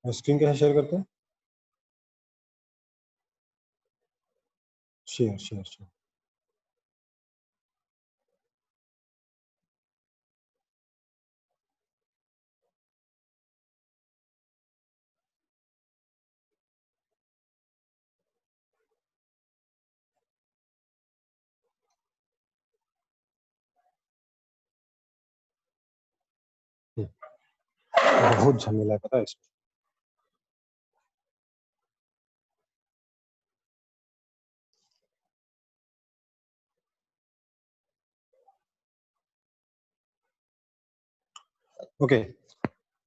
Screen कैसे share करते हैं? Share share share. बहुत झमेला है पता है इसमें। Okay.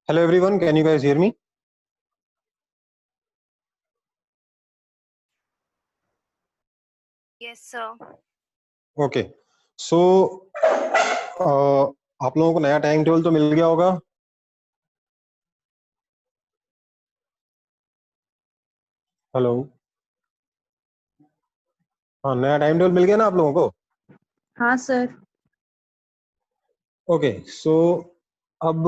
Hello everyone, can you guys hear me? Yes, sir. Okay. So आप लोगों को नया टाइम टेबल तो मिल गया होगा। हेलो, हाँ नया टाइम टेबल मिल गया ना आप लोगों को? हाँ सर। ओके, सो अब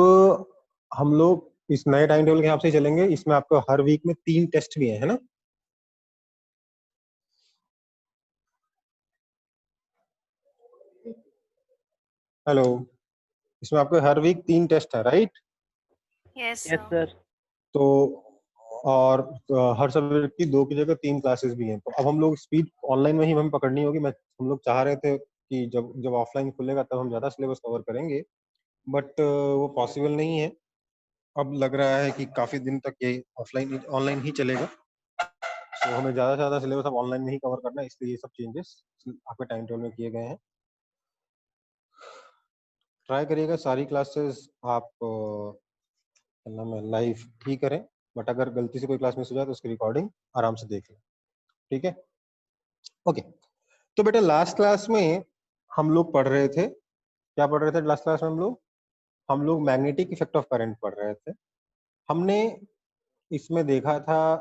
हम लोग इस नए टाइम टेबल के हिसाब से चलेंगे। इसमें आपको हर वीक में 3 टेस्ट भी है ना? हेलो, इसमें आपको हर वीक 3 टेस्ट है, right? Yes, yes sir. Sir. तो और हर सब्जेक्ट की 2 की जगह 3 क्लासेस भी हैं। तो अब हम लोग स्पीड ऑनलाइन में ही हमें पकड़नी होगी। हम लोग चाह रहे थे कि जब जब ऑफलाइन खुलेगा तब हम ज़्यादा सिलेबस कवर करेंगे, बट वो पॉसिबल नहीं है। अब लग रहा है कि काफ़ी दिन तक ये ऑफलाइन ऑनलाइन ही चलेगा। तो हमें ज़्यादा से ज़्यादा सिलेबस अब ऑनलाइन में ही कवर करना है, इसलिए ये सब चेंजेस आपके टाइम टेबल में किए गए हैं। ट्राई करिएगा सारी क्लासेस आप लाइव ही करें, बट अगर गलती से कोई क्लास मिस हो जाए तो उसकी रिकॉर्डिंग आराम से देख लें, ठीक है? ओके, तो बेटा लास्ट क्लास में हम लोग पढ़ रहे थे, क्या पढ़ रहे थे लास्ट क्लास में? हम लोग मैग्नेटिक इफेक्ट ऑफ करंट पढ़ रहे थे। हमने इसमें देखा था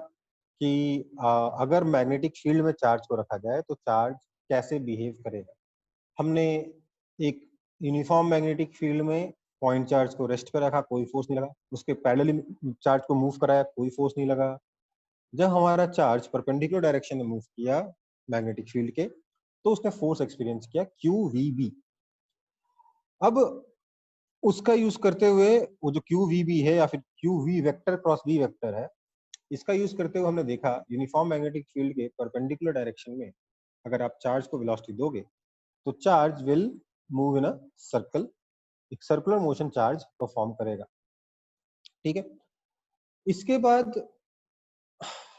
कि अगर मैग्नेटिक फील्ड में चार्ज को रखा जाए तो चार्ज कैसे बिहेव करेगा। हमने एक यूनिफॉर्म मैग्नेटिक फील्ड में पॉइंट चार्ज को रेस्ट पे रखा, कोई फोर्स नहीं लगा। उसके पैरेलली चार्ज को मूव कराया, कोई फोर्स नहीं लगा। जब हमारा चार्ज परपेंडिकुलर डायरेक्शन में मूव किया मैग्नेटिक फील्ड के, तो उसने फोर्स एक्सपीरियंस किया QVB। अब उसका यूज करते हुए वो जो QVB है या फिर QV vector cross V vector है, इसका यूज करते हुए हमने देखा यूनिफॉर्म मैग्नेटिक फील्ड के परपेंडिकुलर डायरेक्शन में अगर आप चार्ज को वेलोसिटी दोगे तो charge will move in a circle, एक सर्कुलर मोशन चार्ज परफॉर्म करेगा, ठीक है? इसके बाद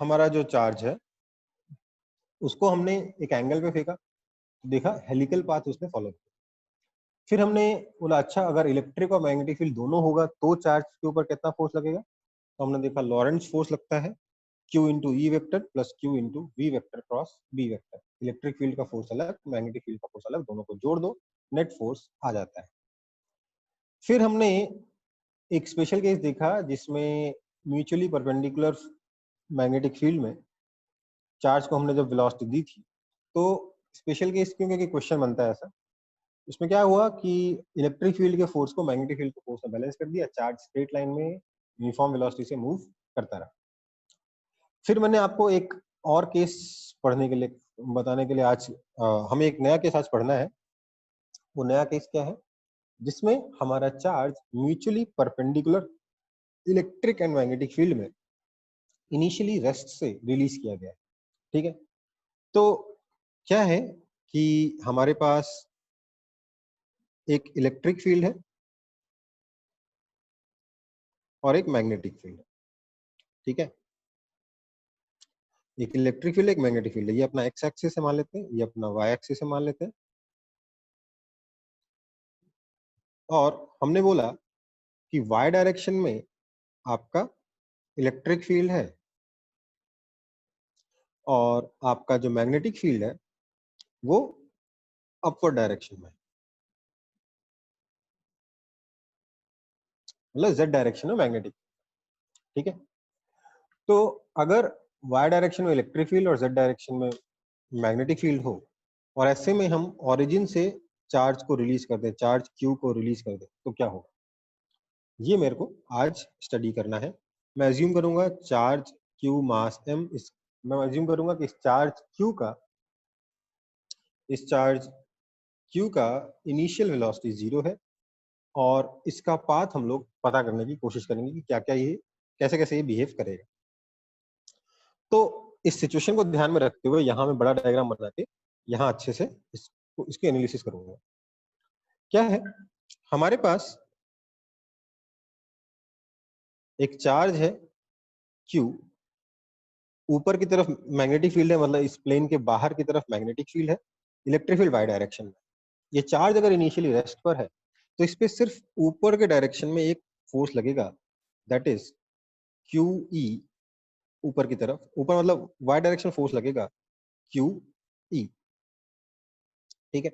हमारा जो चार्ज है उसको हमने एक एंगल पे फेंका, देखा हेलिकल पाथ उसने फॉलो किया। फिर हमने बोला अच्छा अगर इलेक्ट्रिक और मैग्नेटिक फील्ड दोनों होगा तो चार्ज के ऊपर कितना फोर्स लगेगा? तो हमने देखा लॉरेंट्ज फोर्स लगता है Q into E vector plus Q into V vector cross B vector. Electric field का फोर्स अलग, मैग्नेटिक फील्ड का फोर्स अलग, दोनों को जोड़ दो, नेट फोर्स आ जाता है। फिर हमने एक स्पेशल केस देखा जिसमें म्यूचुअली परपेंडिकुलर मैग्नेटिक फील्ड में चार्ज को हमने जब वेलोसिटी दी थी, तो स्पेशल केस क्यों, क्योंकि क्वेश्चन बनता है ऐसा। इसमें क्या हुआ कि इलेक्ट्रिक फील्ड के फोर्स को मैग्नेटिक फील्ड के फोर्स ने बैलेंस कर दिया, चार्ज स्ट्रेट लाइन में यूनिफॉर्म वेलोसिटी से मूव करता रहा। फिर मैंने आपको एक और केस पढ़ने के लिए बताने के लिए आज हमें एक नया केस आज पढ़ना है। वो नया केस क्या है? जिसमें हमारा charge mutually perpendicular electric and magnetic field में इनिशियली रेस्ट से रिलीज किया गया है, ठीक है? तो क्या है कि हमारे पास एक इलेक्ट्रिक फील्ड है और एक मैग्नेटिक फील्ड है, ठीक है? एक इलेक्ट्रिक फील्ड एक मैग्नेटिक फील्ड है। ये अपना एक्स एक्सिस से मान लेते हैं, ये अपना वाई एक्सिस से मान लेते हैं। और हमने बोला कि वाई डायरेक्शन में आपका इलेक्ट्रिक फील्ड है और आपका जो मैग्नेटिक फील्ड है वो अपवर्ड डायरेक्शन में, मतलब जेड डायरेक्शन में मैग्नेटिक, ठीक है? तो अगर वाई डायरेक्शन में इलेक्ट्रिक फील्ड और जेड डायरेक्शन में मैग्नेटिक फील्ड हो और ऐसे में हम ओरिजिन से चार्ज को रिलीज कर दें, चार्ज क्यू को रिलीज कर दें, तो क्या होगा? ये मेरे को आज स्टडी करना है। मैं अज्यूम करूंगा चार्ज q मास m, इस मैं अज्यूम करूंगा कि इस चार्ज q का इनिशियल वेलोसिटी 0 है और इसका पाथ हम लोग पता करने की कोशिश करेंगे कि क्या क्या ये कैसे कैसे ये बिहेव करेगा। तो इस सिचुएशन को ध्यान में रखते हुए यहाँ मैं बड़ा डायग्राम बना के यहाँ अच्छे से इसकी एनालिसिस करूंगा। क्या है, हमारे पास एक चार्ज है q, ऊपर की तरफ मैग्नेटिक फील्ड है, मतलब इस प्लेन के बाहर की तरफ मैग्नेटिक फील्ड है, इलेक्ट्रिक फील्ड वाई डायरेक्शन में। ये चार्ज अगर इनिशियली रेस्ट पर है तो इस पे सिर्फ ऊपर के डायरेक्शन में एक फोर्स लगेगा, दैट इज क्यू ई, ऊपर की तरफ, ऊपर मतलब वाई डायरेक्शन फोर्स लगेगा क्यू ई। ठीक है,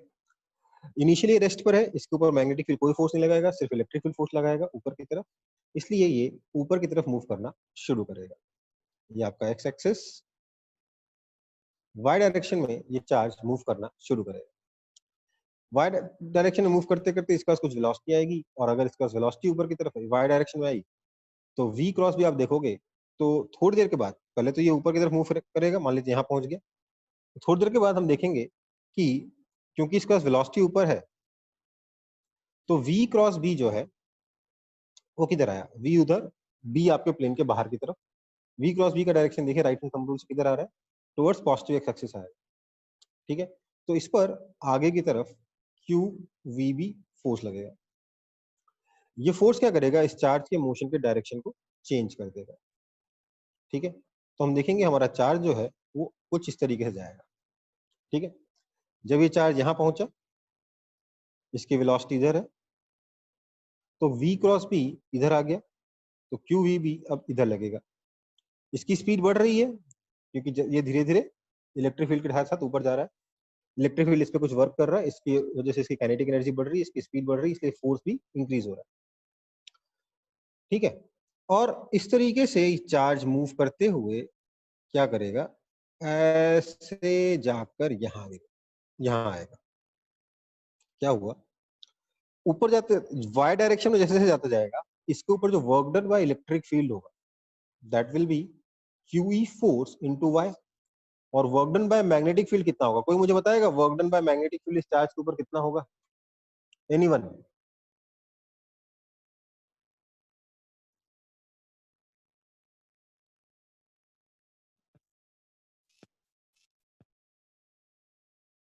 इनिशियली रेस्ट पर है, इसके ऊपर मैग्नेटिक फील्ड कोई फोर्स नहीं लगाएगा, सिर्फ इलेक्ट्रिक फील्ड फोर्स लगाएगा ऊपर की तरफ, इसलिए ये ऊपर की तरफ मूव करना शुरू करेगा। ये आपका एक्स एक्सिस, वाई डायरेक्शन में ये चार्ज मूव करना शुरू करेगा। वाई डायरेक्शन में मूव करते करते इसका कुछ वेलोसिटी आएगी, और अगर इसका वेलोसिटी ऊपर की तरफ वाई डायरेक्शन में आई तो वी क्रॉस भी आप देखोगे तो थोड़ी देर के बाद, पहले तो ये ऊपर की तरफ मूव करेगा, मान लीजिए यहाँ पहुंच गया, थोड़ी देर के बाद हम देखेंगे कि क्योंकि इसका वेलोसिटी ऊपर है तो वी क्रॉस बी जो है वो किधर आया, वी उधर, बी आपके प्लेन के बाहर की तरफ, वी क्रॉस बी का डायरेक्शन देखिए राइट हैंड थंब रूल से किधर आ रहा है, टुवर्ड्स पॉजिटिव एक्स एक्सिस आएगा। ठीक है, तो इस पर आगे की तरफ क्यू वी बी फोर्स लगेगा। ये फोर्स क्या करेगा, इस चार्ज के मोशन के डायरेक्शन को चेंज कर देगा। ठीक है, तो हम देखेंगे हमारा चार्ज जो है वो कुछ इस तरीके से जाएगा। ठीक है, जब ये चार्ज यहाँ पहुंचा, इसकी वेलोसिटी इधर है, तो v क्रॉस b इधर आ गया, तो क्यू वी बी अब इधर लगेगा। इसकी स्पीड बढ़ रही है क्योंकि ये धीरे धीरे इलेक्ट्रिक फील्ड के साथ साथ ऊपर जा रहा है, इलेक्ट्रिक फील्ड इस पे कुछ वर्क कर रहा है, इसकी वजह से इसकी काइनेटिक एनर्जी बढ़ रही है, इसकी स्पीड बढ़ रही है, इसलिए फोर्स भी इंक्रीज हो रहा है। ठीक है, और इस तरीके से चार्ज मूव करते हुए क्या करेगा, ऐसे जाकर यहाँ आएगा। क्या हुआ, ऊपर जाते वाई डायरेक्शन में जैसे जैसे जाता जाएगा, इसके ऊपर जो work done by electric field होगा that will be qE force into y, और work done by magnetic field कितना होगा, कोई मुझे बताएगा work done by magnetic field इस चार्ज के ऊपर कितना होगा, एनीवन?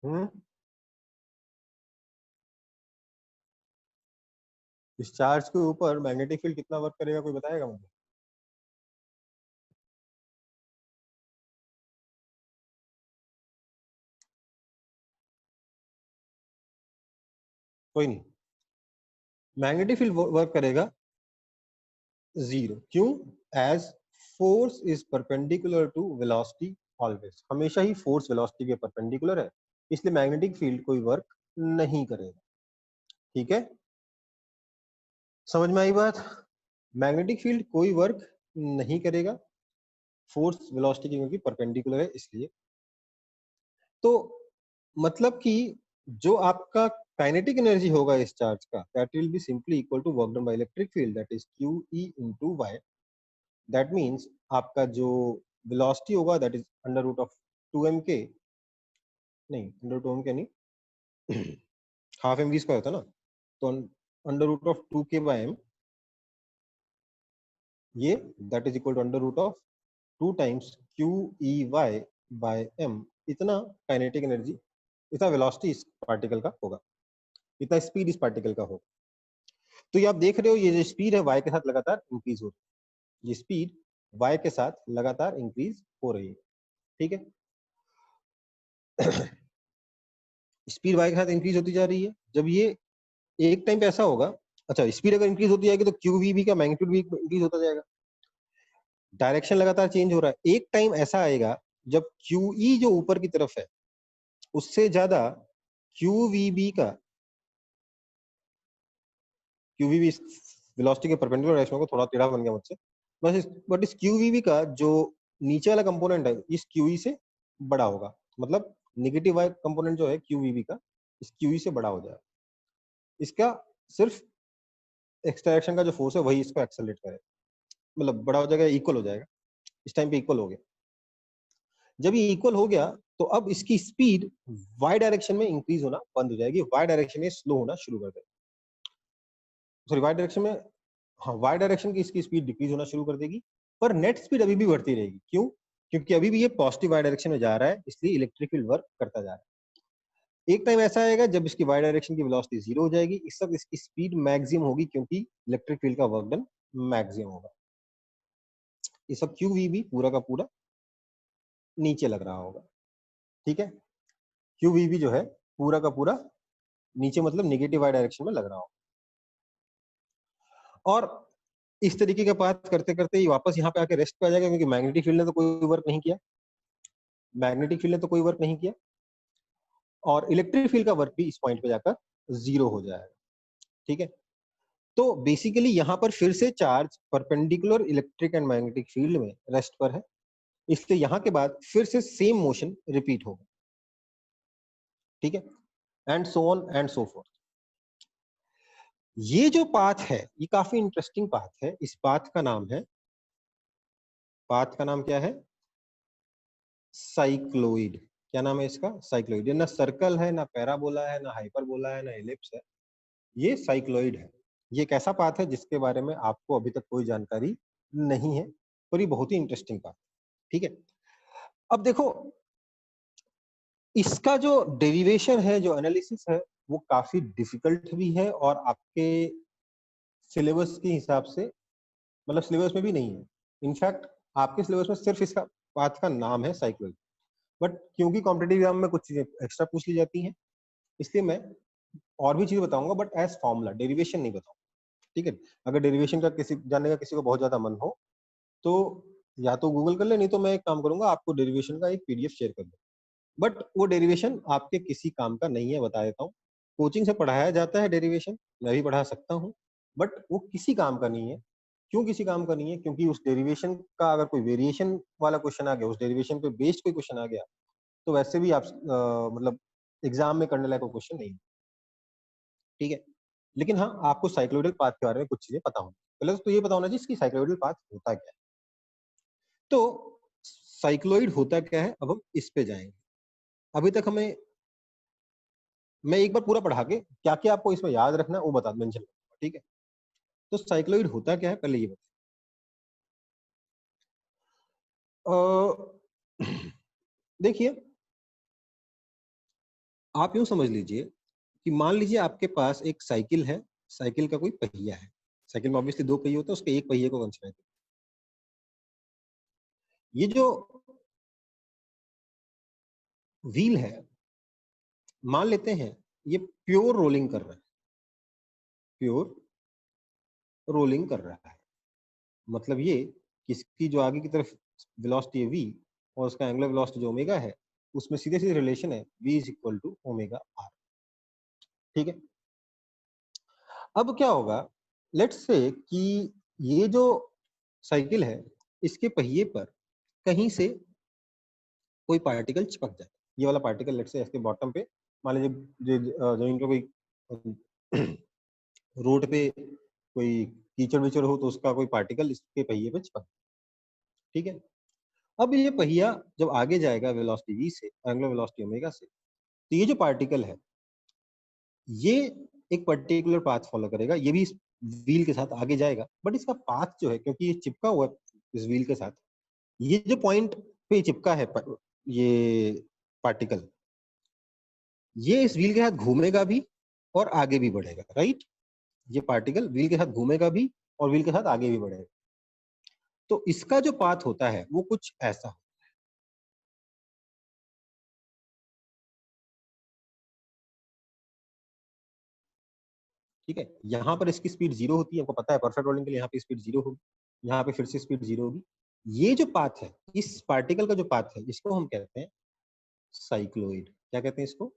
हम्म, इस चार्ज के ऊपर मैग्नेटिक फील्ड कितना वर्क करेगा, कोई बताएगा मुझे? कोई नहीं, मैग्नेटिक फील्ड वर्क करेगा 0, क्यों, as force is perpendicular to velocity always, हमेशा ही फोर्स वेलोसिटी के परपेंडिकुलर है, इसलिए मैग्नेटिक फील्ड कोई वर्क नहीं करेगा। ठीक है, समझ में आई बात, मैग्नेटिक फील्ड कोई वर्क नहीं करेगा, फोर्स वेलोसिटी की क्योंकि परपेंडिकुलर है इसलिए। तो मतलब कि जो आपका काइनेटिक एनर्जी होगा इस चार्ज का, that will be simply equal to work done by electric field, that is Q E into Y. That means आपका जो वेलोसिटी होगा that is under root of 2m के, नहीं अंडर 2m के नहीं, हाफ एम वी स्क्वायर होता ना, तो under root of 2k by m, ये that is equal to under root of 2 times Q E Y by m। इतना kinetic energy, इतना वेलोसिटी इस पार्टिकल का होगा, इतना स्पीड इस पार्टिकल का होगा। तो ये आप देख रहे हो ये जो स्पीड है वाई के साथ लगातार इंक्रीज हो रही है, ये स्पीड वाई के साथ लगातार इंक्रीज हो रही है। ठीक है, स्पीड वाई के साथ इंक्रीज होती जा रही है, जब ये एक टाइम पे ऐसा होगा, अच्छा स्पीड अगर इंक्रीज होती जाएगी तो क्यू वी भी का मैग्नीट्यूड भी इंक्रीज होता जाएगा, डायरेक्शन लगातार चेंज हो रहा है, एक टाइम ऐसा आएगा जब क्यू ई जो ऊपर की तरफ है उससे ज्यादा क्यू वी बी का, क्यू वी बी वेलोसिटी के परपेंडिकुलर डायरेक्शन को, थोड़ा टेढ़ा बन गया मुझसे बस, बट इस क्यू वी बी का जो नीचे वाला कंपोनेंट है इस क्यू ई से बड़ा होगा, मतलब नेगेटिव वाई कंपोनेंट जो है क्यू वी बी का इस क्यू ई से बड़ा हो जाएगा, इसका सिर्फ एक्स डायरेक्शन का जो फोर्स है वही इसको एक्सेलरेट करे। मतलब बड़ा हो जाएगा, इक्वल हो जाएगा, इस टाइम पे इक्वल हो गया। जब ये इक्वल हो गया तो अब इसकी स्पीड वाई डायरेक्शन में इंक्रीज होना बंद हो जाएगी, वाई डायरेक्शन में स्लो होना शुरू कर देगी। सॉरी, वाई डायरेक्शन में, हाँ, वाई डायरेक्शन की इसकी स्पीड डिक्रीज होना शुरू कर देगी, पर नेट स्पीड अभी भी बढ़ती रहेगी। क्यों? क्योंकि अभी भी ये पॉजिटिव वाई डायरेक्शन में जा रहा है, इसलिए इलेक्ट्रिक फील्ड वर्क करता जा रहा है। एक टाइम ऐसा आएगा जब इसकी वाई डायरेक्शन की वेलोसिटी 0 हो जाएगी, इस वक्त इसकी स्पीड मैक्सिमम होगी क्योंकि इलेक्ट्रिक फील्ड का वर्क डन मैक्सिमम होगा। इस वक्त क्यू वी भी पूरा का पूरा नीचे लग रहा होगा, ठीक है। क्यू वी भी जो है पूरा का पूरा नीचे, मतलब नेगेटिव वाई डायरेक्शन में लग रहा होगा। और इस तरीके का बात करते करते ही वापस यहाँ पे आके रेस्ट पे आ जाएगा, क्योंकि मैग्नेटिक फील्ड ने तो कोई वर्क नहीं किया, मैग्नेटिक फील्ड ने तो कोई वर्क नहीं किया, और इलेक्ट्रिक फील्ड का वर्क भी इस पॉइंट पे जाकर 0 हो जाएगा, ठीक है। तो बेसिकली यहाँ पर फिर से charge perpendicular electric and magnetic field में रेस्ट पर है, इसलिए यहाँ के बाद फिर से सेम मोशन रिपीट होगा, ठीक है, and so on and so fourth. ये जो पाथ है ये काफी इंटरेस्टिंग पाथ है। इस पाथ का नाम है, पाथ का नाम क्या है? साइक्लोइड। क्या नाम है इसका? साइक्लोइड। ना सर्कल है, ना पैराबोला है, ना हाइपरबोला है, ना एलिप्स है, ये साइक्लोइड है। ये एक ऐसा पाथ है जिसके बारे में आपको अभी तक कोई जानकारी नहीं है, पर ये बहुत ही इंटरेस्टिंग पाथ, ठीक है। अब देखो, इसका जो डेरिवेशन है, जो एनालिसिस है, वो काफी डिफिकल्ट भी है, और आपके सिलेबस के हिसाब से, मतलब सिलेबस में भी नहीं है। इनफैक्ट आपके सिलेबस में सिर्फ इसका पाथ का नाम है साइक्लोइड, बट क्योंकि कॉम्पिटिटिव एग्जाम में कुछ चीजें एक्स्ट्रा पूछ ली जाती हैं, इसलिए मैं और भी चीजें बताऊंगा, बट एज फॉर्मूला, डेरिवेशन नहीं बताऊंगा, ठीक है। अगर डेरिवेशन का किसी जानने का किसी को बहुत ज्यादा मन हो तो या तो गूगल कर ले, नहीं तो मैं एक काम करूंगा, आपको डेरिवेशन का एक पीडीएफ शेयर कर दूं। बट वो डेरिवेशन आपके किसी काम का नहीं है, बता देता हूँ। कोचिंग से पढ़ाया जाता है डेरिवेशन, मैं भी पढ़ा सकता हूँ, बट वो किसी काम का नहीं है। क्यों किसी काम का नहीं है? क्योंकि उस डेरिवेशन का अगर कोई वेरिएशन वाला क्वेश्चन आ गया, उस डेरिवेशन पे बेस्ड कोई क्वेश्चन आ गया, तो वैसे भी आप मतलब एग्जाम में करने लायक कोई क्वेश्चन नहीं है, ठीक है। लेकिन हाँ, आपको साइक्लोइडल पाथ के बारे में कुछ चीजें पता होंगी। पहले तो ये पता होना चाहिए इसकी साइक्लोइडल पाथ होता क्या है। तो साइक्लोइड होता क्या है, अब हम इस पे जाएंगे। अभी तक हमें, मैं एक बार पूरा पढ़ा के क्या क्या आपको इसमें याद रखना है वो बता मेंशन करूंगा, ठीक है। तो साइक्लोइड होता क्या है पहले ये बताओ। देखिए, आप यूं समझ लीजिए कि मान लीजिए आपके पास एक साइकिल है, साइकिल का कोई पहिया है। साइकिल में ऑब्वियसली दो पहिए होते हैं, उसके एक पहिए को कंसीडर करें। ये जो व्हील है, मान लेते हैं ये प्योर रोलिंग कर रहा है, प्योर रोलिंग कर रहा है। मतलब ये कि इसकी जो आगे की तरफ वेलोसिटी है v, और उसका एंगुलर वेलोसिटी जो ओमेगा है, उसमें सीधे सीधे रिलेशन है v is equal to omega R, ठीक है। अब क्या होगा, लेट्स से कि ये जो साइकिल है, इसके पहिए पर कहीं से कोई पार्टिकल चिपक जाए। ये वाला पार्टिकल लेट्स से इसके बॉटम पे, मान लीजिए जमीन पे कोई रोड पे कोई कीचड़ विचड़ हो, तो उसका कोई पार्टिकल इसके पहिए पे चिपक, ठीक है। अब ये पहिया जब आगे जाएगा वेलोसिटी v से, एंगुलर वेलोसिटी ओमेगा से, तो ये जो पार्टिकल है ये एक पर्टिकुलर पाथ फॉलो करेगा, ये भी इस व्हील के साथ आगे जाएगा, बट इसका पाथ जो है, क्योंकि ये चिपका हुआ है इस व्हील के साथ, ये जो पॉइंट पे चिपका है ये पार्टिकल, ये इस व्हील के साथ घूमेगा भी और आगे भी बढ़ेगा, राइट। ये पार्टिकल व्हील के साथ घूमेगा भी और व्हील के साथ आगे भी बढ़ेगा। तो इसका जो पाथ होता है वो कुछ ऐसा, ठीक है। यहाँ पर इसकी स्पीड 0 होती है, आपको पता है परफेक्ट रोलिंग के लिए यहाँ पे स्पीड 0 होगी, यहाँ पे फिर से स्पीड 0 होगी। ये जो पाथ है, इस पार्टिकल का जो पाथ है, इसको हम कहते हैं साइक्लोइड। क्या कहते हैं इसको?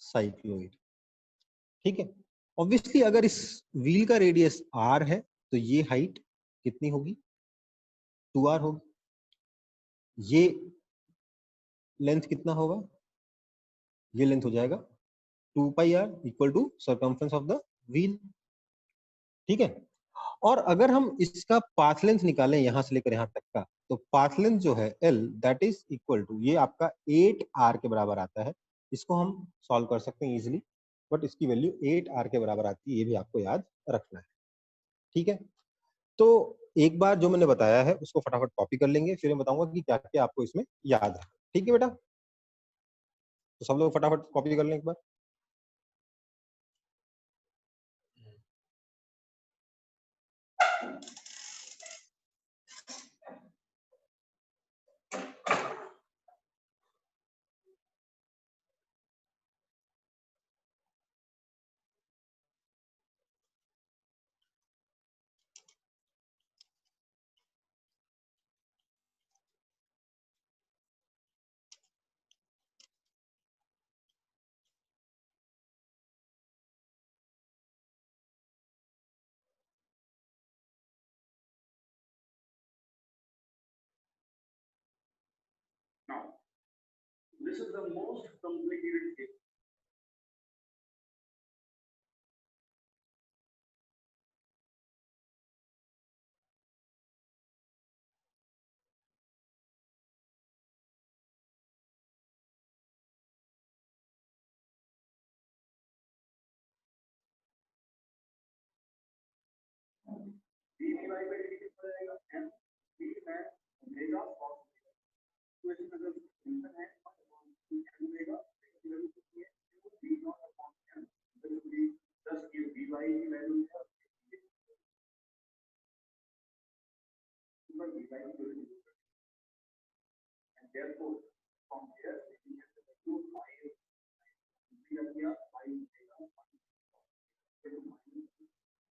साइक्लोइड, ठीक है। ऑब्वियसली अगर इस व्हील का रेडियस r है, तो ये हाइट कितनी होगी? 2r होगी। ये लेंथ कितना होगा? ये लेंथ हो जाएगा 2 pi r equal to circumference of the wheel, ठीक है। और अगर हम इसका पाथ लेंथ निकालें यहां से लेकर यहां तक का, तो पाथ लेंथ जो है L that is equal to, ये आपका 8R के बराबर आता है। इसको हम सॉल्व कर सकते हैं इजीली, बट इसकी वैल्यू 8R के बराबर आती है, ये भी आपको याद रखना है। ठीक है, तो एक बार जो मैंने बताया है उसको फटाफट कॉपी कर लेंगे, फिर मैं बताऊंगा कि क्या क्या आपको इसमें याद है। ठीक है बेटा, तो सब लोग फटाफट कॉपी कर लें एक बार। This is the most complicated case. dV by dt कितना रहेगा m d में ओमेगा cos तो इसमें अगर फंक्शन है m ओमेगा की वैल्यू कितनी है d नॉट अपॉन m तो ये 10 की dy की वैल्यू है ऊपर dy की value and therefore from here we get the value I लग गया I ओमेगा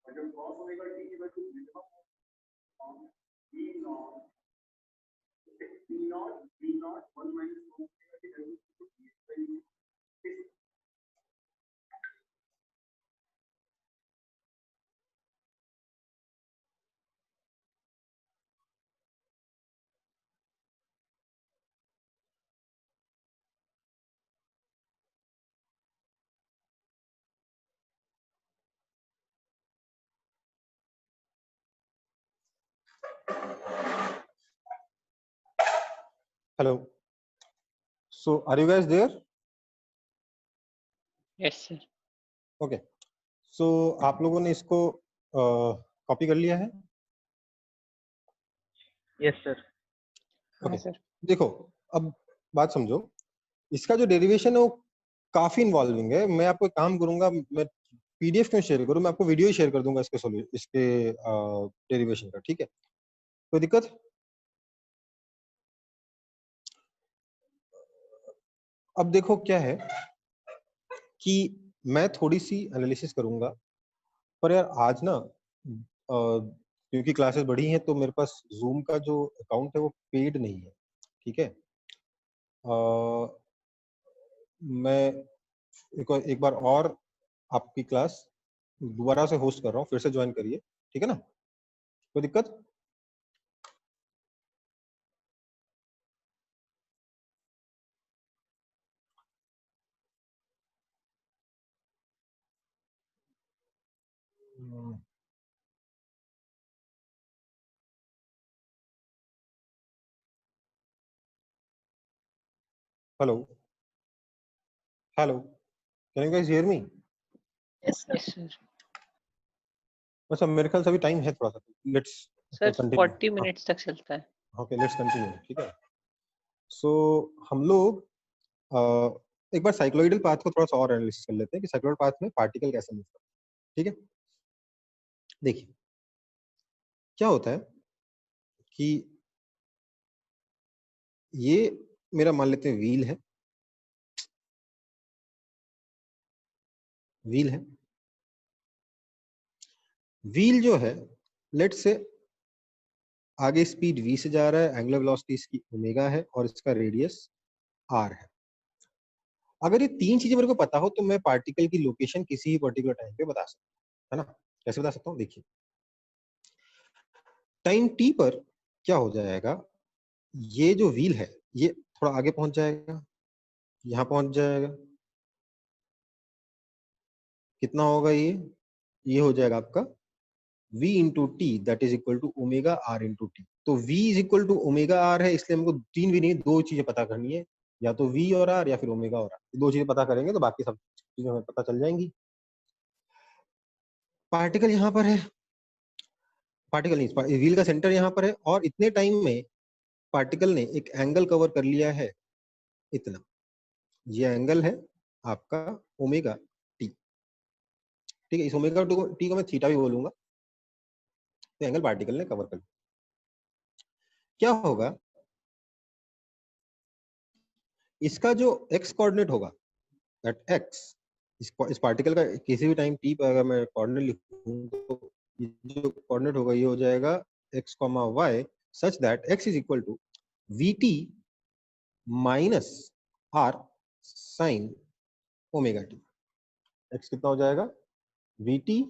और जब cos ओमेगा t की value minimum d naught d naught 1 minus omega की value hello, so are you guys there? Yes sir. Okay, so आप लोगों ने इसको कॉपी कर लिया है? Yes sir. हाँ सर। देखो, अब बात समझो, इसका जो डेरिवेशन है वो काफी इन्वॉल्विंग है। मैं आपको एक काम करूंगा, मैं पीडीएफ क्यों शेयर करूं, मैं आपको वीडियो ही शेयर कर दूंगा इसके डेरिवेशन का। ठीक है, कोई दिक्कत? अब देखो क्या है कि मैं थोड़ी सी एनालिसिस करूंगा, पर यार आज ना क्योंकि क्लासेस बढ़ी हैं तो मेरे पास जूम का जो अकाउंट है वो पेड नहीं है। ठीक है, मैं एक बार और आपकी क्लास दोबारा से होस्ट कर रहा हूँ, फिर से ज्वाइन करिए। ठीक है ना, कोई दिक्कत? Hello hello, can you guys hear me? Yes sir. अच्छा, मेरे ख्याल से अभी टाइम है थोड़ा सा, लेट्स सर कंटिन्यू। 40 मिनट्स तक चलता है। Okay, let's continue. ठीक है, सो हम लोग एक बार साइक्लोइडल पाथ को थोड़ा सा और एनालिसिस कर लेते हैं कि साइक्लोइडल पाथ में पार्टिकल कैसे मूव करते हैं। ठीक है, देखिए क्या होता है कि ये मेरा मान लेते हैं व्हील है, व्हील है। व्हील जो है, लेट्स से आगे स्पीड v से जा रहा है, एंगुलर वेलोसिटी इसकी ओमेगा है और इसका रेडियस r है। अगर ये तीन चीजें मेरे को पता हो तो मैं पार्टिकल की लोकेशन किसी भी पर्टिकुलर टाइम पे बता सकता हूँ, है ना? कैसे बता सकता हूँ? देखिए, टाइम t पर क्या हो जाएगा, ये जो व्हील है ये थोड़ा आगे पहुंच जाएगा, यहाँ पहुंच जाएगा। कितना होगा ये हो जाएगा आपका v into T that is equal to omega R into T. तो v is equal to omega R है, इसलिए हमको तीन भी नहीं दो चीजें पता करनी है, या तो v और r या फिर ओमेगा और r, दो चीजें पता करेंगे तो बाकी सब चीजें हमें पता चल जाएंगी। पार्टिकल यहाँ पर है, पार्टिकल नहीं, व्हील का सेंटर यहाँ पर है, और इतने टाइम में पार्टिकल ने एक एंगल कवर कर लिया है इतना, ये एंगल है आपका ओमेगा टी। ठीक है, इस ओमेगा टी को मैं थीटा भी बोलूंगा। तो एंगल पार्टिकल ने कवर कर लिया। क्या होगा, इसका जो एक्स कोऑर्डिनेट होगा, दैट एक्स, इस पार्टिकल का किसी भी टाइम टी पर अगर मैं कोऑर्डिनेट लिखूं तो ये जो कोऑर्डिनेट होगा ये हो जाएगा x, y such that x is equal to vt minus r sine omega T. x कितना हो जाएगा, vt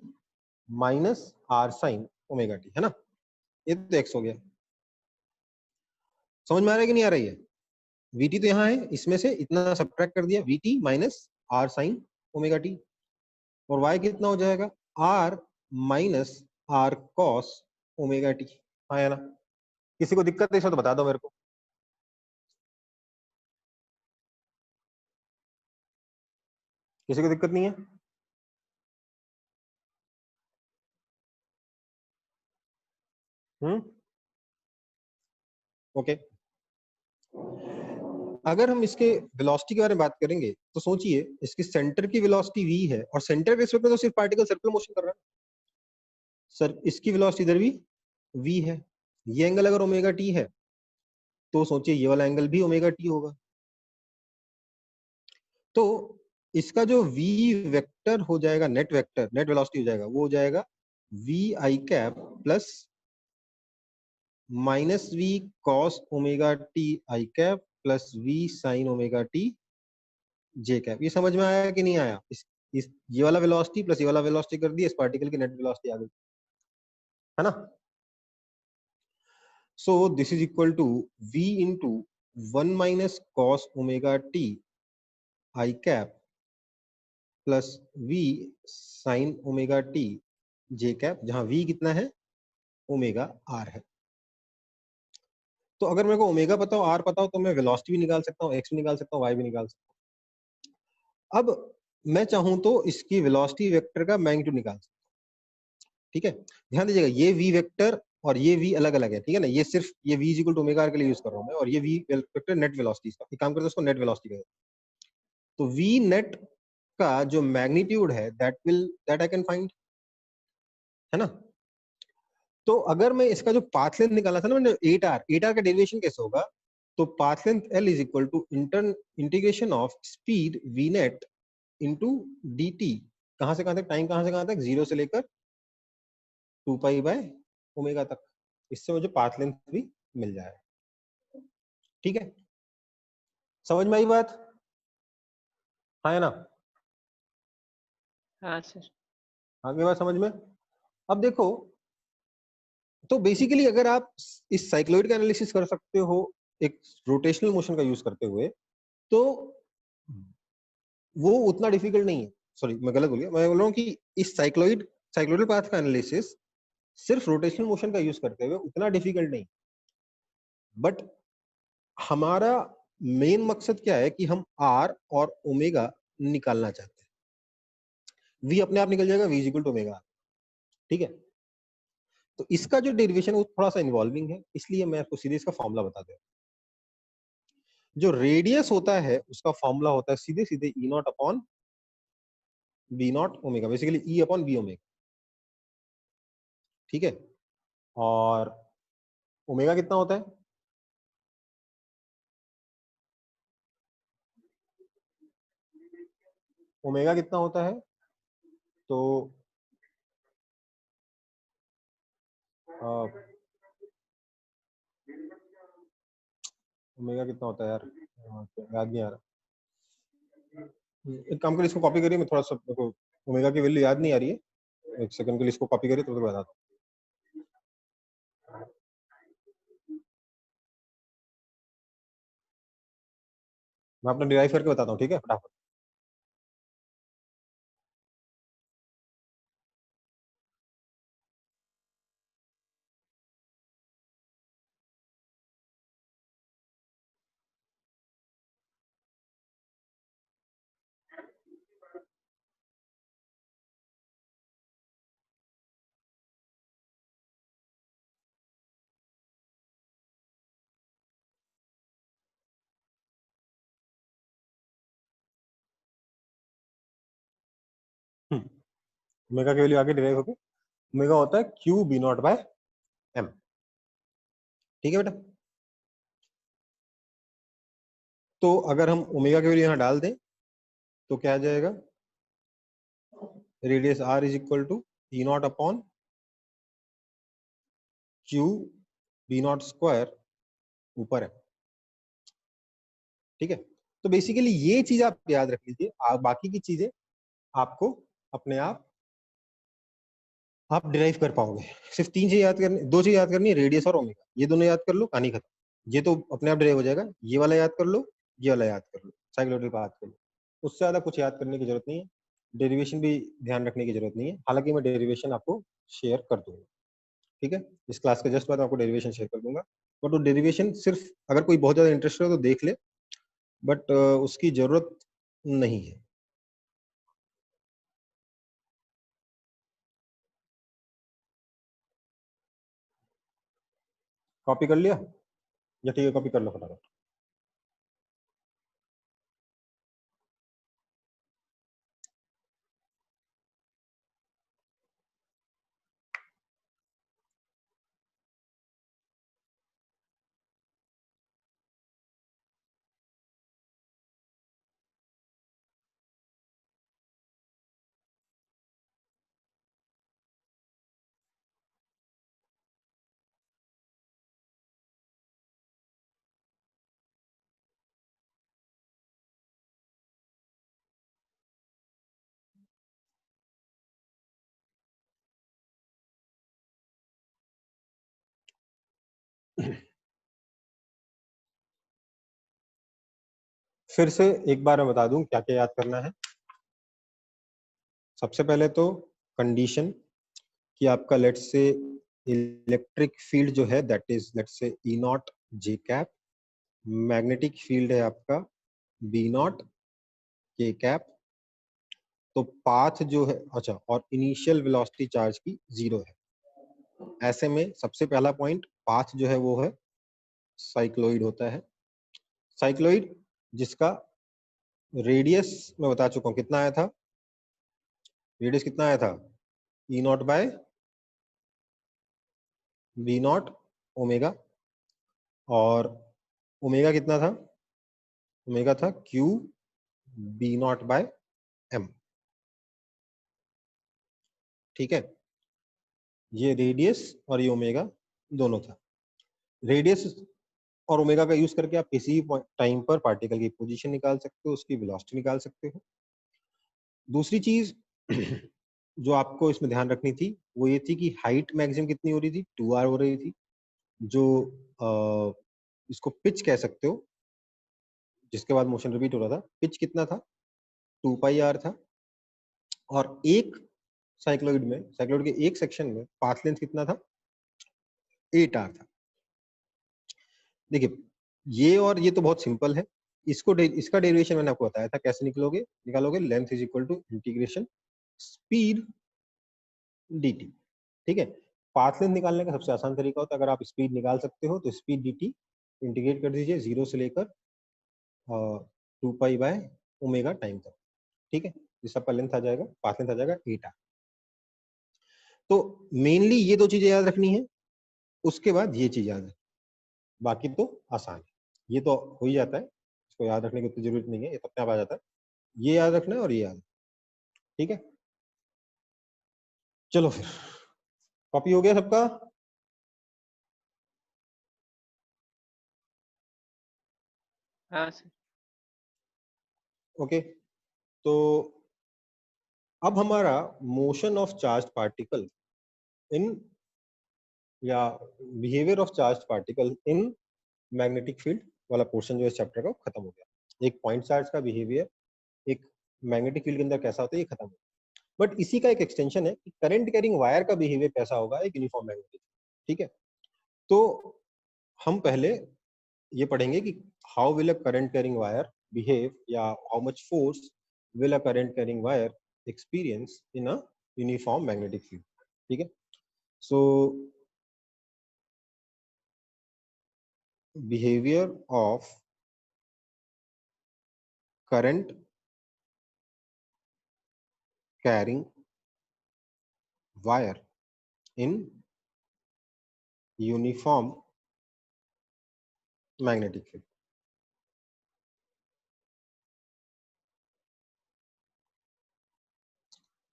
minus r sine omega T, है ना। ये तो x हो गया। समझ में आ रहा है कि नहीं आ रही है? vt तो यहाँ है, इसमें से इतना सब्ट्रैक्ट कर दिया, vt minus r sine omega T, और y कितना हो जाएगा, r minus r cos omega T. हाँ, है ना। किसी को दिक्कत है इसमें तो बता दो मेरे को। किसी को दिक्कत नहीं है? ओके। अगर हम इसके वेलोसिटी के बारे में बात करेंगे तो सोचिए, इसकी सेंटर की वेलोसिटी v है, और सेंटर के रिस्पेक्ट में तो सिर्फ पार्टिकल सर्कुलर मोशन कर रहा है सर, इसकी वेलोसिटी इधर भी v है। ये एंगल अगर ओमेगा टी है तो सोचिए ये वाला एंगल भी ओमेगा टी होगा। तो इसका जो v वेक्टर हो जाएगा, नेट वेक्टर, नेट वेलोसिटी हो जाएगा, वो हो जाएगा v I cap plus minus v cos omega T I cap plus v sine omega T J cap. ये समझ में आया कि नहीं आया? इस ये वाला वेलोसिटी प्लस ये वाला वेलोसिटी कर दिया, इस पार्टिकल की नेट वेलोसिटी आ गई, है ना। So this is equal to v into 1 minus cos omega T I cap plus v sine omega T J cap, जहां v कितना है, ओमेगा r है। तो अगर मेरे को ओमेगा पता हो, r पता हो, तो मैं वेलोसिटी भी निकाल सकता हूँ, x भी निकाल सकता हूँ, y भी निकाल सकता हूँ। अब मैं चाहूं तो इसकी वेलोसिटी वेक्टर का मैग्नीट्यूड निकाल सकता हूँ। ठीक है, ध्यान दीजिएगा, ये v वेक्टर और ये v अलग अलग है, ठीक है ना। ये सिर्फ ये v equal to omega r के लिए यूज कर रहा हूं मैं, और ये v वेक्टर नेट वेलोसिटी का, एक काम करते हैं उसको नेट वेलोसिटी कहते हैं। तो v नेट का जो मैग्नीट्यूड है दैट आई कैन फाइंड, है ना। तो अगर मैं इसका जो पाथ लेंथ निकाला था ना मैंने, 8r का डेरिवेशन कैसे होगा, तो path length l is equal to integration of speed v net into dt, कहां से कहां तक, टाइम कहां से कहां तक, 0 से लेकर 2 पाई बाय ओमेगा तक। इससे मुझे पाथ लेंथ भी मिल जाएगा। ठीक है, समझ में आई बात? हाँ, है ना। हाँ सर। आगे बात समझ में। अब देखो, तो बेसिकली अगर आप इस साइक्लॉइड का एनालिसिस कर सकते हो एक रोटेशनल मोशन का यूज करते हुए, तो वो उतना डिफिकल्ट नहीं है। सॉरी, मैं गलत बोल गया, मैं बोल रहा हूँ कि इस साइक्लोइडल पाथ का एनालिसिस सिर्फ रोटेशनल मोशन का यूज करते हुए उतना डिफिकल्ट नहीं। बट हमारा मेन मकसद क्या है कि हम आर और ओमेगा निकालना चाहते हैं। वी अपने आप निकल जाएगा, वी इक्वल टू ओमेगा, ठीक है। तो इसका जो डेरिवेशन है वो थोड़ा सा इन्वॉल्विंग है, इसलिए मैं आपको सीधे इसका फॉर्मूला बता दूं। जो रेडियस होता है उसका फॉर्मूला होता है सीधे सीधे E naught upon B naught omega, basically E upon B omega, ठीक है। और ओमेगा कितना होता है, ओमेगा कितना होता है, तो ओमेगा कितना होता है यार, याद नहीं आ रहा। एक काम करिए, इसको कॉपी करिए, मैं थोड़ा सा, ओमेगा की वैल्यू याद नहीं आ रही है, एक सेकंड के लिए इसको कॉपी करिए तो बता दो। मैं अपना डिराइव करके बताता हूँ, ठीक है, फटाफट। ओमेगा की वैल्यू आगे डिराइव होगी, ओमेगा होता है Q B naught by M. ठीक है बेटा, तो अगर हम ओमेगा की वैल्यू यहाँ डाल दें तो क्या आ जाएगा, radius R is equal to E naught upon Q B naught square ऊपर है। ठीक है, तो बेसिकली ये चीज आप याद रख लीजिए, बाकी की चीजें आपको अपने आप डिराइव कर पाओगे। सिर्फ तीन चीज याद करनी, दो चीज याद करनी है, रेडियस और ओमेगा, ये दोनों याद कर लो, कहानी खत्म। ये तो अपने आप डिराइव हो जाएगा, ये वाला याद कर लो, ये वाला याद कर लो, साइक्लोइडल पाथ कर लो, उससे ज्यादा कुछ याद करने की जरूरत नहीं है। डेरिवेशन भी ध्यान रखने की जरूरत नहीं है, हालांकि मैं डेरिवेशन आपको शेयर कर दूंगा। ठीक है, इस क्लास के जस्ट बाद आपको डेरिवेशन शेयर कर दूंगा, बट वो डेरिवेशन सिर्फ अगर कोई बहुत ज्यादा इंटरेस्ट हो तो देख ले, बट उसकी जरूरत नहीं है। कॉपी कर लिया या ठीक है, कॉपी कर लो फटाफट। फिर से एक बार मैं बता दूं क्या क्या याद करना है। सबसे पहले तो कंडीशन कि आपका लेट्स से इलेक्ट्रिक फील्ड जो है that is let's say E not J cap, magnetic field है आपका बी नॉट के कैप, तो पाथ जो है, अच्छा, और इनिशियल वेलोसिटी चार्ज की 0 है। ऐसे में सबसे पहला पॉइंट, पाथ जो है वो है साइक्लोइड होता है। साइक्लोइड जिसका रेडियस मैं बता चुका हूँ कितना आया था, रेडियस कितना आया था, E naught by B naught omega, और ओमेगा कितना था, ओमेगा था q B naught by M. ठीक है, ये रेडियस और ये ओमेगा दोनों था। रेडियस और ओमेगा का यूज करके आप किसी टाइम पर पार्टिकल की पोजीशन निकाल सकते हो, उसकी वेलोसिटी निकाल सकते हो। दूसरी चीज जो आपको इसमें ध्यान रखनी थी वो ये थी कि हाइट मैक्सिमम कितनी हो रही थी, 2r हो रही थी, जो इसको पिच कह सकते हो, जिसके बाद मोशन रिपीट हो रहा था, पिच कितना था, 2πr था। और एक साइक्लोइड में, साइक्लोइड के एक सेक्शन में पाथ लेंथ कितना था, 8r था। देखिए ये और ये तो बहुत सिंपल है, इसका डेरिवेशन मैंने आपको बताया था कैसे निकालोगे, length is equal to integration speed dt। ठीक है, पाथ लेंथ निकालने का सबसे आसान तरीका होता है, अगर आप स्पीड निकाल सकते हो तो स्पीड dt इंटीग्रेट कर दीजिए 0 से लेकर 2π बाय ओमेगा टाइम तक। ठीक है, इस सबका लेंथ आ जाएगा, पाथ लेंथ आ जाएगा 8r। तो मेनली ये दो चीजें याद रखनी है, उसके बाद ये चीज याद है, बाकी तो आसान है, ये तो हो ही जाता है, इसको याद रखने की उतनी जरूरत नहीं है, ये तो अपने आप आ जाता है। ये याद रखना है और ये याद, ठीक है। चलो फिर, कॉपी हो गया सबका, हाँ सर। ओके। तो अब हमारा motion of charge particle in, या behaviour of charge particle in magnetic field वाला पोर्शन जो इस चैप्टर का खत्म हो गया। एक पॉइंट चार्ज का बिहेवियर एक मैग्नेटिक फील्ड के अंदर कैसा होता है ये खत्म हो गया, बट इसी का एक एक्सटेंशन है कि करंट कैरिंग वायर का बिहेवियर कैसा होगा एक यूनिफॉर्म मैग्नेटिक। ठीक है, तो हम पहले ये पढ़ेंगे कि how will a current carrying wire behave, या how much force will a current carrying wire experience in a uniform magnetic field. ठीक है, सो behavior of current carrying wire in uniform magnetic field.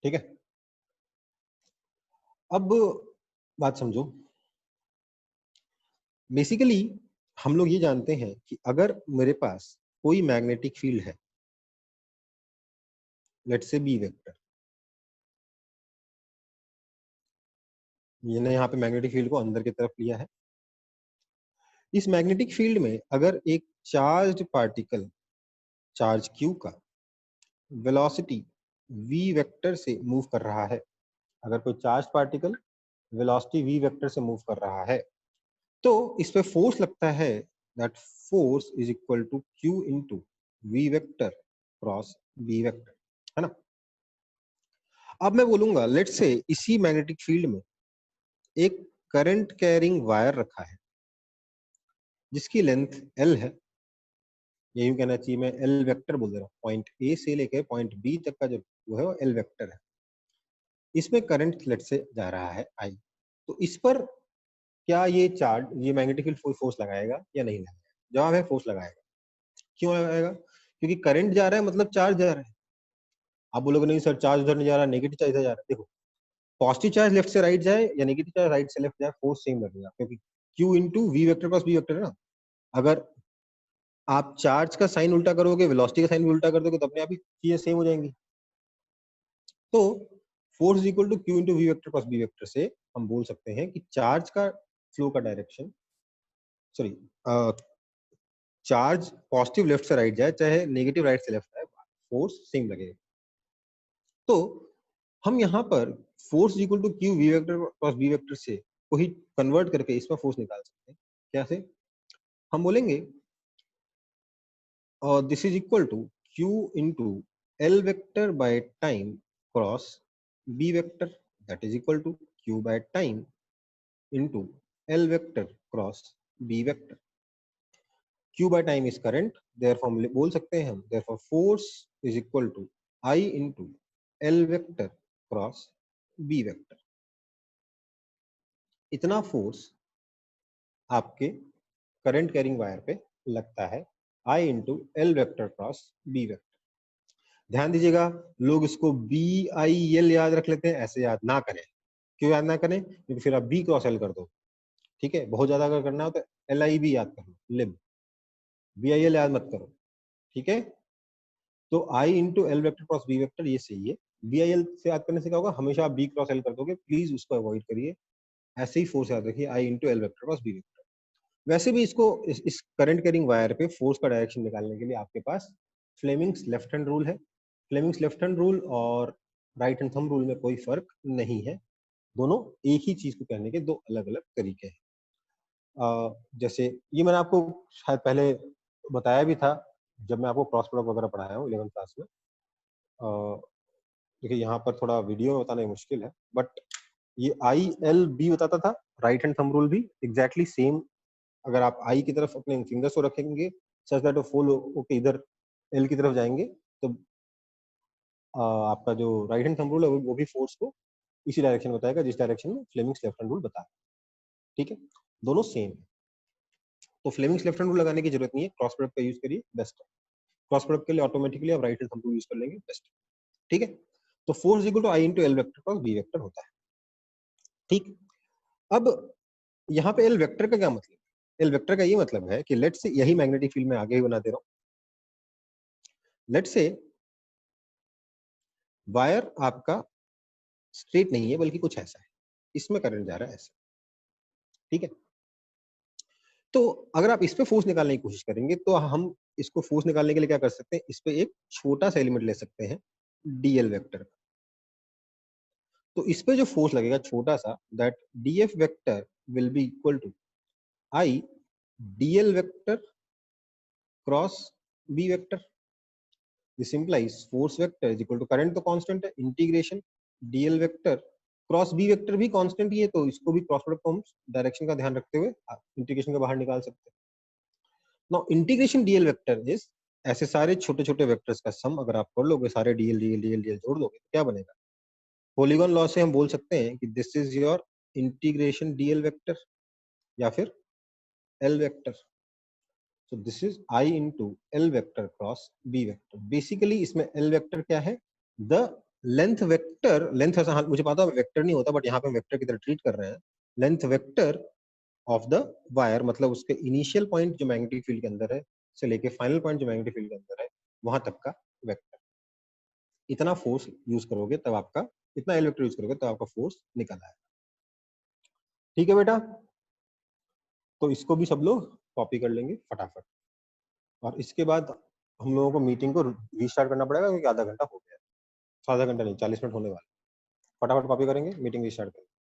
ठीक है, अब बात समझो। बेसिकली हम लोग ये जानते हैं कि अगर मेरे पास कोई मैग्नेटिक फील्ड है, लेट्स से बी वेक्टर, मैंने यहाँ पे मैग्नेटिक फील्ड को अंदर की तरफ लिया है। इस मैग्नेटिक फील्ड में अगर एक चार्ज्ड पार्टिकल चार्ज q का वेलोसिटी v वेक्टर से मूव कर रहा है, अगर कोई charge particle velocity v vector से मूव कर रहा है, तो इस पे फोर्स लगता है, that force is equal to q into v vector cross b vector, है ना। अब मैं बोलूंगा लेट्स से इसी मैग्नेटिक फील्ड में एक करंट कैरिंग वायर रखा है जिसकी लेंथ l है, यही कहना चाहिए, मैं एल वेक्टर बोल दे रहा हूँ, पॉइंट ए से लेकर पॉइंट बी तक का जो वो है वो एल वेक्टर है। इसमें करंट लेट से जा रहा है आई, तो इस पर क्या ये चार्ज, ये मैग्नेटिक फील्ड फोर्स लगाएगा या नहीं लगाएगा? जवाब है फोर्स लगाएगा। क्यों लगाएगा? क्योंकि करंट जा रहा है मतलब चार्ज जा रहा है। आप बोलोगे नहीं सर चार्ज उधर नहीं जा रहा, नेगेटिव चार्ज इधर जा रहा है। देखो, पॉजिटिव चार्ज लेफ्ट से राइट जाए या नेगेटिव चार्ज राइट से लेफ्ट जाए, फोर्स सेम लगेगा, क्योंकि Q into V vector plus B vector है ना। अगर आप चार्ज का साइन उल्टा करोगे, वेलोसिटी का साइन भी उल्टा कर दोगे, तो अपने आप ही चीजें सेम हो जाएंगी। तो force equal to Q into V vector plus B vector से हम बोल सकते हैं कि चार्ज का फ्लो का direction, sorry, charge positive left से राइट जाए चाहे नेगेटिव राइट से लेफ्ट जाए, फोर्स सेम लगेगा। तो हम यहाँ पर force equal to Q V vector plus B vector से को ही कन्वर्ट करके इसमें फोर्स निकाल सकते हैं। क्या से? हम बोलेंगे this is equal to Q into L vector by time cross B vector, that is equal to Q by time into L vector cross B vector. Q by time is current, therefore हम बोल सकते हैं हम therefore force is equal to I into L vector cross B vector. इतना force आपके current carrying wire पे लगता है, I into L vector cross B vector. ध्यान दीजिएगा, लोग इसको BIL याद रख लेते हैं, ऐसे याद ना करें। क्यों याद ना करें? क्योंकि फिर आप B क्रॉस L कर दो, ठीक है। बहुत ज्यादा अगर करना हो तो LIB याद कर लो, लिब, BIL याद मत करो, ठीक है। तो I into L vector cross B vector ये सही है। BIL से याद करने से क्या होगा, हमेशा आप बी क्रॉस एल कर दोगे, प्लीज उसको अवॉइड करिए। ऐसे ही फोर्स याद रखिए, I into L vector cross B vector. वैसे भी इसको इस करंट कैरिंग वायर पे फोर्स का डायरेक्शन निकालने के लिए आपके पास फ्लेमिंग्स लेफ्ट हैंड रूल है। फ्लेमिंग्स लेफ्ट हैंड रूल और राइट हैंड थंब रूल में कोई फर्क नहीं है, दोनों एक ही चीज को कहने के दो अलग अलग तरीके हैं। जैसे ये मैंने आपको शायद पहले बताया भी था जब मैं आपको क्रॉस प्रोडक्ट वगैरह पढ़ाया हूँ 11th क्लास में। देखिए यहाँ पर थोड़ा वीडियो में बताना मुश्किल है, बट ये ILB बताता था, राइट हैंड थंब रूल भी एग्जैक्टली सेम। अगर आप आई की तरफ अपने फिंगर्स को रखेंगे सच दैट वो फुल ओके इधर एल की तरफ जाएंगे, तो आपका जो राइट हैंड थंब रूल है वो भी फोर्स को इसी डायरेक्शन बताएगा जिस डायरेक्शन में फ्लेमिंग्स लेफ्ट हैंड रूल बताया, ठीक है। दोनों सेम है, तो फ्लेमिंग्स लेफ्ट हैंड रूल लगाने की जरूरत नहीं है, क्रॉस प्रोडक्ट का यूज करिए, बेस्ट है। क्रॉस प्रोडक्ट के लिए ऑटोमेटिकली आप right hand thumb rule use कर लेंगे, बेस्ट, ठीक है। तो force equal to I into L vector cross B vector होता है, ठीक। अब यहाँ पे एल वेक्टर का क्या मतलब है? एल वेक्टर का ये मतलब है कि लेट से यही मैग्नेटिक फील्ड में आगे ही बना दे रहा हूँ। लेट से वायर आपका स्ट्रेट नहीं है बल्कि कुछ ऐसा है, इसमें करंट जा रहा है ऐसा, ठीक है। तो अगर आप इस पे फोर्स निकालने की कोशिश करेंगे तो हम इसको फोर्स निकालने के लिए क्या कर सकते हैं, इस पे एक छोटा सा एलिमेंट ले सकते हैं डीएल वेक्टर। तो इस पे जो फोर्स लगेगा छोटा सा, that DF vector will be equal to I DL vector cross B vector. This implies force vector is equal to, current तो कांस्टेंट है, integration DL vector cross B vector भी कांस्टेंट ही है, तो इसको भी क्रॉस प्रोडक्ट को हम डायरेक्शन का ध्यान रखते हुए इंटीग्रेशन के बाहर निकाल सकते हैं। Now integration DL vector is, ऐसे सारे छोटे छोटे वेक्टर्स का सम अगर आप कर लोगे, सारे डीएल डीएल डीएल डीएल जोड़ दोगे तो क्या बनेगा, पॉलीगॉन लॉ से हम बोल सकते हैं कि this is your integration DL vector या फिर L vector. So this is I into L vector cross B vector. Basically इसमें एल वेक्टर क्या है, द लेंथ वेक्टर, लेंथ ऐसा मुझे पता है वेक्टर नहीं होता, बट यहाँ पे वेक्टर की तरह ट्रीट कर रहे हैं। Length vector of the wire, मतलब उसके इनिशियल पॉइंट जो मैग्नेटिक फील्ड के अंदर है से लेके फाइनल पॉइंट जो मैग्नेटिक फील्ड के अंदर है वहां तक का वेक्टर। इतना फोर्स यूज करोगे तब आपका, इतना एल वेक्टर यूज करोगे तब आपका फोर्स निकल आएगा। ठीक है बेटा, तो इसको भी सब लोग कॉपी कर लेंगे फटाफट। और इसके बाद हम लोगों को मीटिंग को रीस्टार्ट करना पड़ेगा क्योंकि आधा घंटा हो गया है। आधा घंटा नहीं, 40 मिनट होने वाले। फटाफट कॉपी करेंगे, मीटिंग रीस्टार्ट करेंगे।